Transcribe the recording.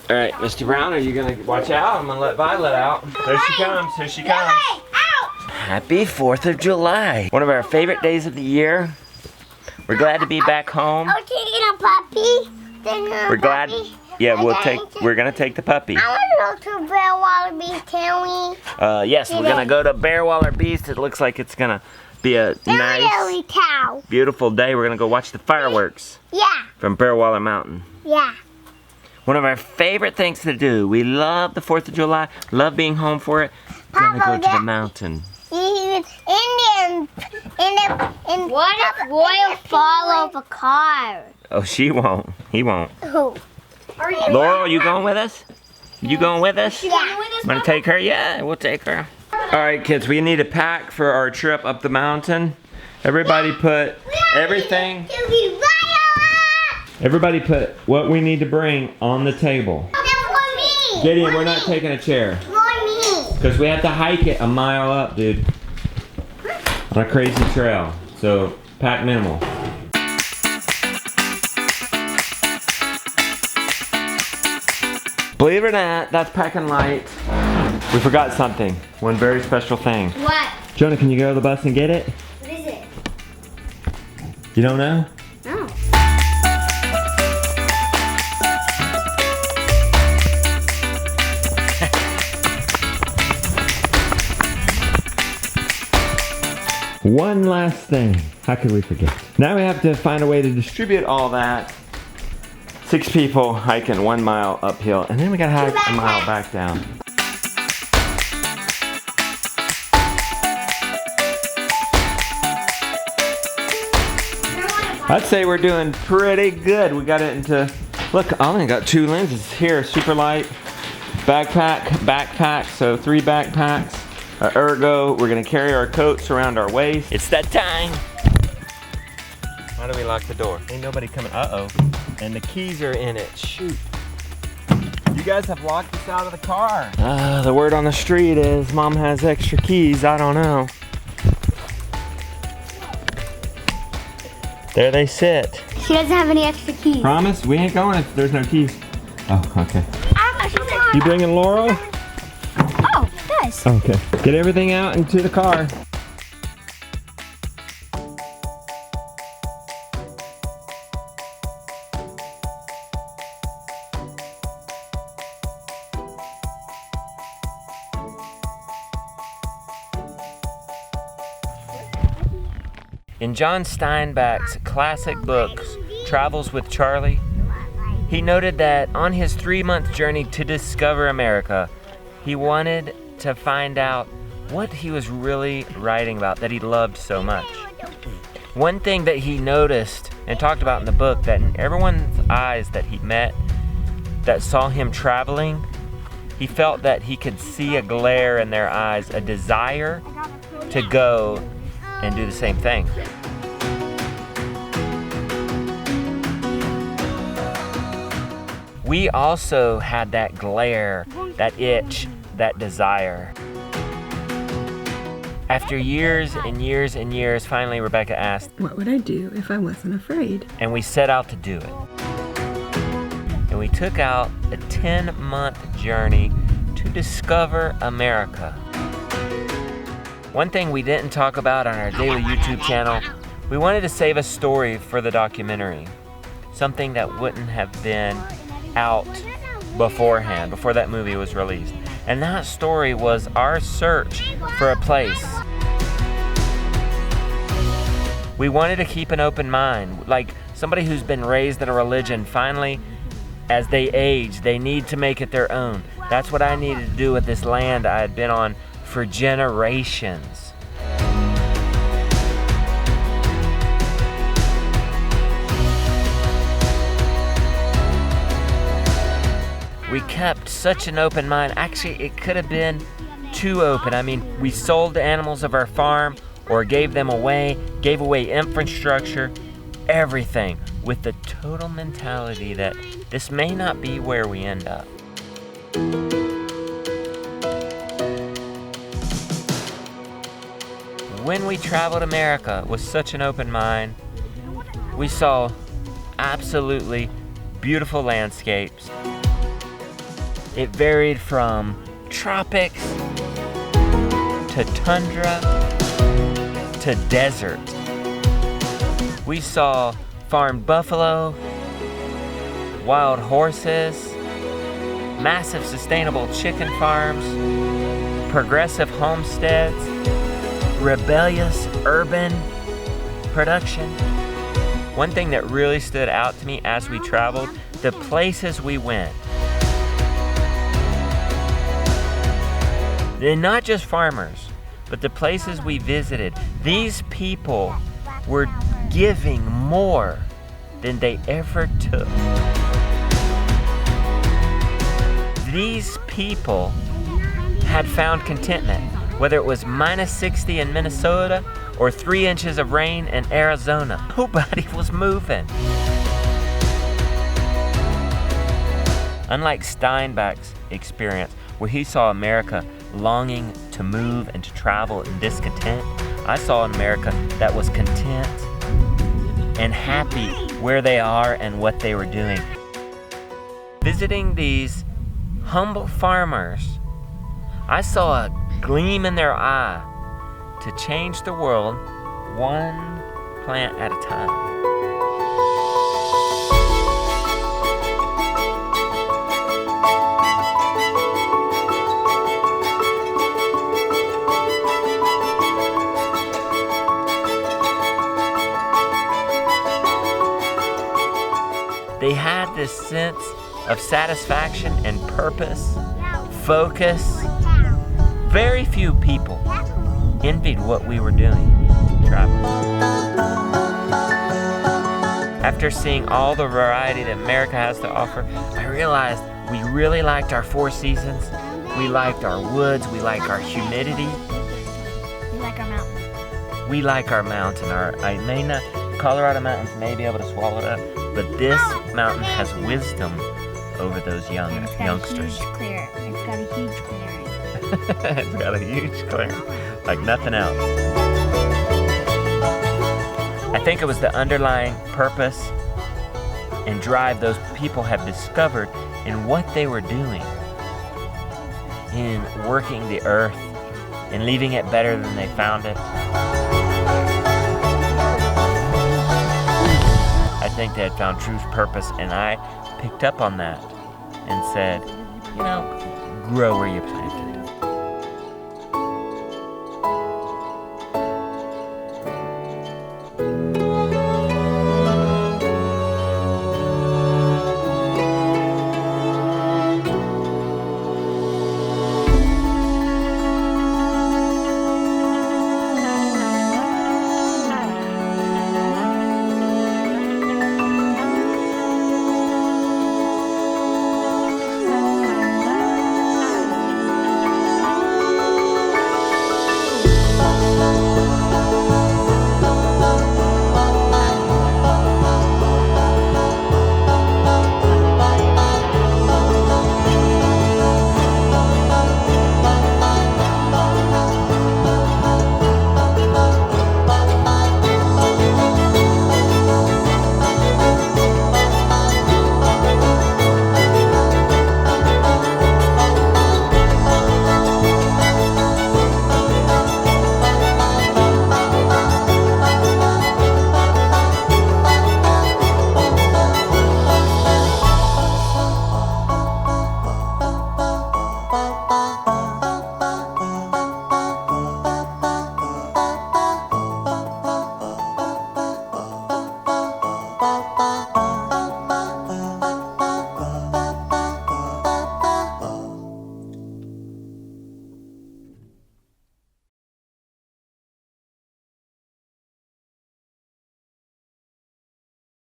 All right, Mr. Brown, are you gonna watch out? I'm gonna let Violet out. There she comes, here she comes. Happy 4th of July. One of our favorite days of the year. We're glad to be back home. Oh, taking a puppy. We're glad. Yeah, we're gonna take the puppy. I want to go to Bear Wallaby, can we? Yes, we're gonna go to Bear Waller Beast. It looks like it's gonna be a nice, cow. beautiful day. We're gonna go watch the fireworks. Yeah. From Bear Waller Mountain. Yeah. One of our favorite things to do. We love the 4th of July. Love being home for it. We're gonna go to the mountain. What if Royal fall off a car? Oh, she won't. He won't. Who? Laurel, are you going with us? You going with us? Yeah. Want to take her? Yeah, we'll take her. All right, kids, we need a pack for our trip up the mountain. Everybody put everything. Everybody put what we need to bring on the table. Gideon, we're not taking a chair. Because we have to hike it a mile up, dude. On a crazy trail. So, pack minimal. Believe it or not, that's packing light. We forgot something. One very special thing. What? Jonah, can you go to the bus and get it? What is it? You don't know? No. One last thing. How could we forget? Now we have to find a way to distribute all that. 6 people hiking 1 mile uphill, and then we gotta hike a mile back down. I'd say we're doing pretty good. We got it into, look, I only got 2 lenses here. Super light, backpack, so 3 backpacks. Our ergo, we're gonna carry our coats around our waist. It's that time. Why do we lock the door? Ain't nobody coming, uh-oh. And the keys are in it, shoot. You guys have locked us out of the car. The word on the street is Mom has extra keys, I don't know. There they sit. She doesn't have any extra keys. Promise? We ain't going if there's no keys. Oh, okay. You bringing Laurel? Oh, nice. Okay. Get everything out into the car. In John Steinbeck's classic books, Travels with Charlie, he noted that on his 3-month journey to discover America, he wanted to find out what he was really writing about that he loved so much. One thing that he noticed and talked about in the book, that in everyone's eyes that he met that saw him traveling, he felt that he could see a glare in their eyes, a desire to go and do the same thing. We also had that glare, that itch, that desire. After years and years and years, finally Rebecca asked, what would I do if I wasn't afraid? and we set out to do it. And we took out a 10-month journey to discover America. One thing we didn't talk about on our daily YouTube channel, we wanted to save a story for the documentary. Something that wouldn't have been out beforehand, before that movie was released. And that story was our search for a place. We wanted to keep an open mind, like somebody who's been raised in a religion, finally, as they age, they need to make it their own. That's what I needed to do with this land I had been on for generations. We kept such an open mind. Actually, it could have been too open. I mean, we sold the animals of our farm or gave them away, gave away infrastructure, everything, with the total mentality that this may not be where we end up. When we traveled America with such an open mind, we saw absolutely beautiful landscapes. It varied from tropics to tundra to desert. We saw farmed buffalo, wild horses, massive sustainable chicken farms, progressive homesteads, rebellious urban production. One thing that really stood out to me as we traveled, the places we went. And not just farmers, but the places we visited. These people were giving more than they ever took. These people had found contentment, whether it was minus 60 in Minnesota or 3 inches of rain in Arizona. Nobody was moving. Unlike Steinbach's experience, where he saw America longing to move and to travel and discontent, I saw an America that was content and happy where they are and what they were doing. Visiting these humble farmers, I saw a gleam in their eye to change the world one plant at a time. They had this sense of satisfaction and purpose, focus. Very few people envied what we were doing, traveling. After seeing all the variety that America has to offer, I realized we really liked our 4 seasons. We liked our woods, we like our humidity. We like our mountain. We like our mountain. Colorado mountains may be able to swallow it up, but this mountain has wisdom over those youngsters. It's got a huge clearing. It's got a huge clearing, like nothing else. I think it was the underlying purpose and drive those people have discovered in what they were doing, in working the earth and leaving it better than they found it. I think they had found true purpose, and I picked up on that and said, grow where you plant.